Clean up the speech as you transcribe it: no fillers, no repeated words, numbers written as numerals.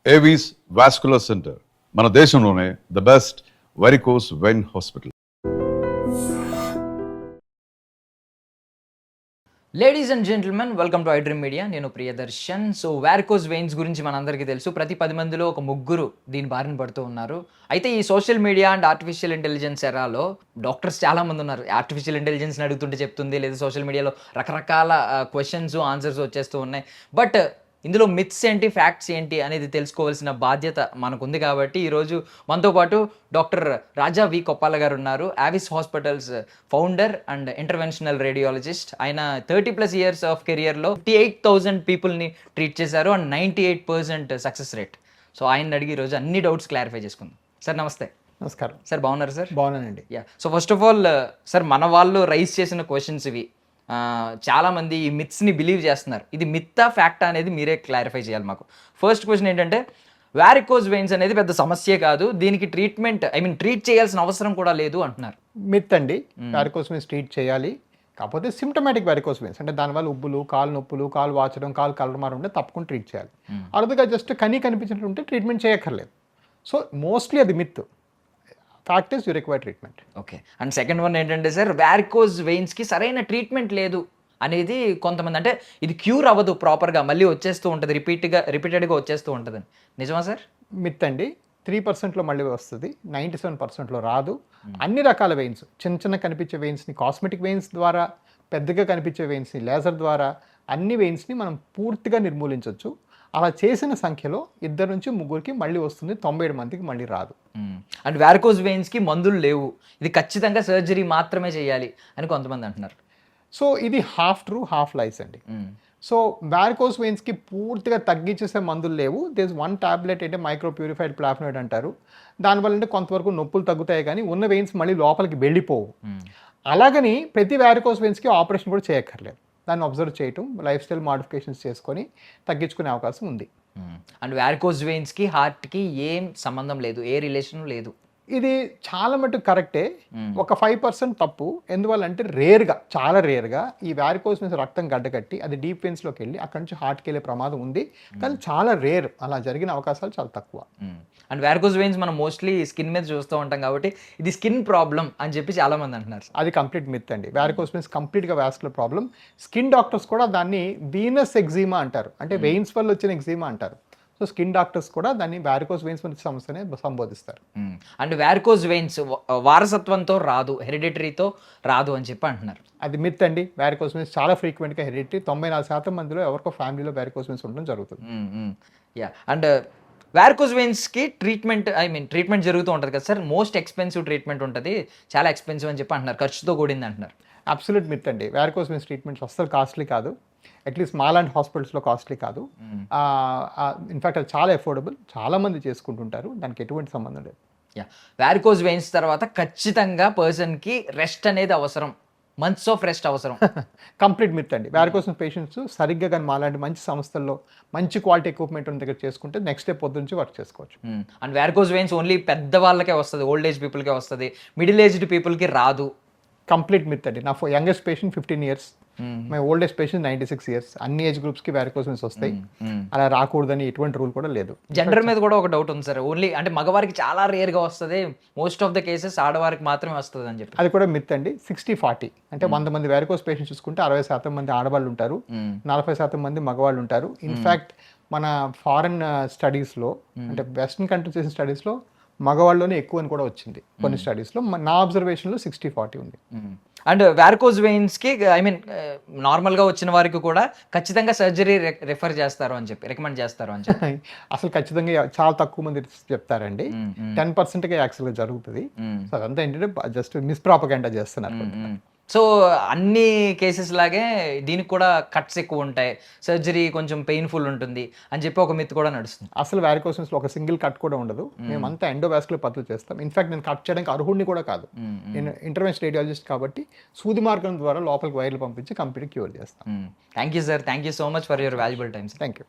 Avis vascular centre మన దేశంలోనే the best varicose vein hospital. Ladies and gentlemen, welcome to iDream media. నేను Priyadarshan. So varicose veins గురించి మనందరికీ తెలుసు. ప్రతి 10 మందిలో ఒక ముగ్గురు దీని బారిన పడుతూ ఉన్నారు. అయితే ఈ social media and artificial intelligence ఎరాలో డాక్టర్స్ చాలా మంది ఉన్నారు. ఆర్టిఫిషియల్ ఇంటెలిజెన్స్ని అడుగుతుంటే చెప్తుంది, లేదా సోషల్ మీడియాలో రకరకాల క్వశ్చన్స్ ఆన్సర్స్ వచ్చేస్తూ ఉన్నాయి. బట్ ఇందులో మిత్స్ ఏంటి, ఫ్యాక్ట్స్ ఏంటి అనేది తెలుసుకోవాల్సిన బాధ్యత మనకుంది. కాబట్టి ఈరోజు మనతో పాటు డాక్టర్ రాజా వి కొప్పాల గారు ఉన్నారు. Avis hospitals founder and interventional radiologist. ఆయన 30+ ఇయర్స్ ఆఫ్ కెరియర్లో 58,000 పీపుల్ని ట్రీట్ చేశారు అండ్ 98% సక్సెస్ రేట్. సో ఆయన అడిగి ఈరోజు అన్ని డౌట్స్ క్లారిఫై చేసుకుందాం. సార్ నమస్తే. నమస్కారం సార్, బాగున్నారు సార్? బాగున్నానండి. So first of all sir, మన వాళ్ళు రైజ్ చేసిన క్వశ్చన్స్ ఇవి. చాలామంది ఈ మిత్స్ని బిలీవ్ చేస్తున్నారు. ఇది మిత్తా ఫ్యాక్టా అనేది మీరే క్లారిఫై చేయాలి మాకు. ఫస్ట్ క్వశ్చన్ ఏంటంటే, వారికోజ్ వెయిన్స్ అనేది పెద్ద సమస్యే కాదు, దీనికి ట్రీట్ చేయాల్సిన అవసరం కూడా లేదు అంటున్నారు. మిత్ అండి. వారికోస్ వెయిన్స్ ట్రీట్ చేయాలి. కాకపోతే సిమ్టమాటిక్ వారికోస్ వెయిన్స్ అంటే దానివల్ల ఉబ్బులు, కాలు నొప్పులు, కాలు వాచడం, కాలు కలర్ మారు ఉంటే తప్పకుండా ట్రీట్ చేయాలి. అరుదుగా జస్ట్ కనిపించినట్టు ఉంటే ట్రీట్మెంట్ చేయక్కర్లేదు. సో మోస్ట్లీ అది myth. Fact is you require treatment. Okay. And second one ఏంటంటే సార్, వారికోజ్ వెయిన్స్కి సరైన ట్రీట్మెంట్ లేదు అనేది కొంతమంది, అంటే ఇది క్యూర్ అవ్వదు ప్రాపర్గా, మళ్ళీ వచ్చేస్తూ ఉంటుంది, రిపీటెడ్గా వచ్చేస్తూ ఉంటుంది. నిజమా సార్? మిత్ అండి. 3%లో మళ్ళీ వస్తుంది, 97%లో రాదు. అన్ని రకాల వెయిన్స్, చిన్న కనిపించే వెయిన్స్ని కాస్మెటిక్ వెయిన్స్ ద్వారా, పెద్దగా కనిపించే వెయిన్స్ని లేజర్ ద్వారా, అన్ని వెయిన్స్ని మనం పూర్తిగా నిర్మూలించవచ్చు. అలా చేసిన సంఖ్యలో 2 నుంచి 3కి మళ్ళీ వస్తుంది, 97 మందికి మళ్ళీ రాదు. అండ్ వారికోజ్ వెయిన్స్కి మందులు లేవు, ఇది ఖచ్చితంగా సర్జరీ మాత్రమే చేయాలి అని కొంతమంది అంటున్నారు. సో ఇది హాఫ్ ట్రూ హాఫ్ లైస్ అండి. సో వారికోస్ వెయిన్స్కి పూర్తిగా తగ్గించేసే మందులు లేవు. దేస్ 1 టాబ్లెట్ అంటే మైక్రో ప్యూరిఫైడ్ ప్లాఫ్నాయిడ్ అంటారు. దానివల్ల అంటే కొంతవరకు నొప్పులు తగ్గుతాయి, కానీ ఉన్న వెయిన్స్ మళ్ళీ లోపలికి వెళ్ళిపోవు. అలాగని ప్రతి వారికోస్ వెయిన్స్కి ఆపరేషన్ కూడా చేయక్కర్లేదు. దాన్ని అబ్జర్వ్ చేయటం, లైఫ్ స్టైల్ మాడిఫికేషన్స్ చేసుకొని తగ్గించుకునే అవకాశం ఉంది. అండ్ వారికోజ్ వెయిన్స్కి హార్ట్కి ఏం సంబంధం లేదు, ఏ రిలేషన్ లేదు. ఇది చాలా మటుకు కరెక్టే. ఒక 5% తప్పు. ఎందువల్లంటే చాలా రేర్గా ఈ వారికోస్ వెయిన్స్ రక్తం గడ్డకట్టి అది డీప్ వెయిన్స్లోకి వెళ్ళి అక్కడి నుంచి హార్ట్కి వెళ్ళే ప్రమాదం ఉంది, కానీ చాలా రేర్. అలా జరిగిన అవకాశాలు చాలా తక్కువ. అండ్ వారికోజ్ వెయిన్స్ మనం మోస్ట్లీ స్కిన్ మీద చూస్తూ ఉంటాం కాబట్టి ఇది స్కిన్ ప్రాబ్లం అని చెప్పి చాలా మంది అంటున్నారు. అది కంప్లీట్ మిత్ అండి. వారికోజ్ వెయిన్స్ కంప్లీట్గా వాస్కులర్ ప్రాబ్లం. స్కిన్ డాక్టర్స్ కూడా దాన్ని వీనస్ ఎగ్జిమా అంటారు, అంటే వెయిన్స్ వల్ల వచ్చిన ఎగ్జిమా అంటారు. సో స్కిన్ డాక్టర్స్ కూడా దాన్ని వారికోజ్ వెయిన్స్ సమస్యనే సంబోధిస్తారు. అండ్ వారికోజ్ వెయిన్స్ వారసత్వంతో రాదు, హెరిడిటరీతో రాదు అని చెప్పి అంటున్నారు. అది మిత్ అండి. వారికోజ్ వెయిన్స్ చాలా ఫ్రీక్వెంట్గా హెరిడిటరీ. 94% మందిలో ఎవరికో ఫ్యామిలీలో వారికోజ్ వెయిన్స్ ఉండడం జరుగుతుంది. అండ్ వారికోజ్ వెయిన్స్కి ట్రీట్మెంట్ జరుగుతూ ఉంటుంది కదా సార్, మోస్ట్ ఎక్స్పెన్సివ్ ట్రీట్మెంట్ ఉంటుంది, చాలా ఎక్స్పెన్సివ్ అని చెప్పి అంటున్నారు, ఖర్చుతో కూడింది అంటున్నారు. అబ్సల్యూట్ మిత్ అండి. వారికోజ్ వెయిన్స్ ట్రీట్మెంట్స్ అస్సలు కాస్ట్లీ కాదు. అట్లీస్ట్ మాలాంటి హాస్పిటల్స్లో కాస్ట్లీ కాదు. ఇన్ఫ్యాక్ట్ అది చాలా ఎఫోర్డబుల్, చాలామంది చేసుకుంటుంటారు, దానికి ఎటువంటి సంబంధం లేదు. వారికోజ్ వెయిన్స్ తర్వాత ఖచ్చితంగా పర్సన్కి రెస్ట్ అనేది అవసరం, మంత్స్ ఆఫ్ రెస్ట్ అవసరం. కంప్లీట్ మిత్ అండి. వారికోజ్ పేషెంట్స్ సరిగ్గా కానీ మాలాంటి మంచి సంస్థల్లో మంచి క్వాలిటీ ఎక్విప్మెంట్ ఉన్న దగ్గర చేసుకుంటే నెక్స్ట్ డే పొద్దు నుంచి వర్క్ చేసుకోవచ్చు. అండ్ వారికోజ్ వెయిన్స్ ఓన్లీ పెద్ద వాళ్ళకే వస్తుంది, ఓల్డ్ ఏజ్ పీపుల్కే వస్తుంది, మిడిల్ ఏజ్డ్ పీపుల్కి రాదు. కంప్లీట్ మిత్ అండి. నా youngest patient 15 years, my oldest patient 96 years. అన్ని ఏజ్ గ్రూప్స్కి వారికోజ్ వెయిన్స్ వస్తాయి. అలా రాకూడదని ఎటువంటి రూల్ కూడా లేదు. జెండర్ మీద కూడా ఒక డౌట్ ఉంది సార్, ఓన్లీ అంటే మగవారికి చాలా రేర్గా వస్తుంది, మోస్ట్ ఆఫ్ ద కేసెస్ ఆడవారికి మాత్రమే వస్తుంది అని చెప్పి. అది కూడా మిత్ అండి. 60-40 అంటే 100 మంది వారికోజ్ పేషెంట్స్ చూసుకుంటే 60% మంది ఆడవాళ్ళు ఉంటారు, 40% మంది మగవాళ్ళు ఉంటారు. ఇన్ఫ్యాక్ట్ మన ఫారెన్ స్టడీస్లో, అంటే వెస్ట్రన్ కంట్రీస్ చేసిన స్టడీస్లో మగవాళ్ళలోనే ఎక్కువ అని కూడా వచ్చింది కొన్ని స్టడీస్లో. నా అబ్జర్వేషన్లో 60-40 ఉంది. అండ్ వారికోజ్ వెయిన్స్కి నార్మల్గా వచ్చిన వారికి కూడా ఖచ్చితంగా సర్జరీ రికమెండ్ చేస్తారు అని చెప్పి అసలు ఖచ్చితంగా చాలా తక్కువ మంది చెప్తారండి. 10%గా యాక్చువల్గా జరుగుతుంది. సో అదంతా ఏంటంటే జస్ట్ మిస్ప్రాపగెండా చేస్తున్నారు. సో అన్ని కేసెస్ లాగే దీనికి కూడా కట్స్ ఎక్కువ ఉంటాయి, సర్జరీ కొంచెం పెయిన్ఫుల్ ఉంటుంది అని చెప్పి ఒక మిత్ కూడా నడుస్తుంది. అసలు వారికోజ్ వెయిన్స్లో ఒక సింగిల్ కట్ కూడా ఉండదు. మేమంతా ఎండోవాస్కులర్ పద్ధతులు చేస్తాం. ఇన్ఫాక్ట్ నేను కట్ చేయడానికి అర్హుడిని కూడా కాదు. నేను ఇంటర్వెన్షన్ రేడియాలజిస్ట్ కాబట్టి సూది మార్గం ద్వారా లోపలికి వైర్లు పంపించి కంప్లీట్ క్యూర్ చేస్తాను. Thank you sir, thank you so much for your valuable times. Thank you.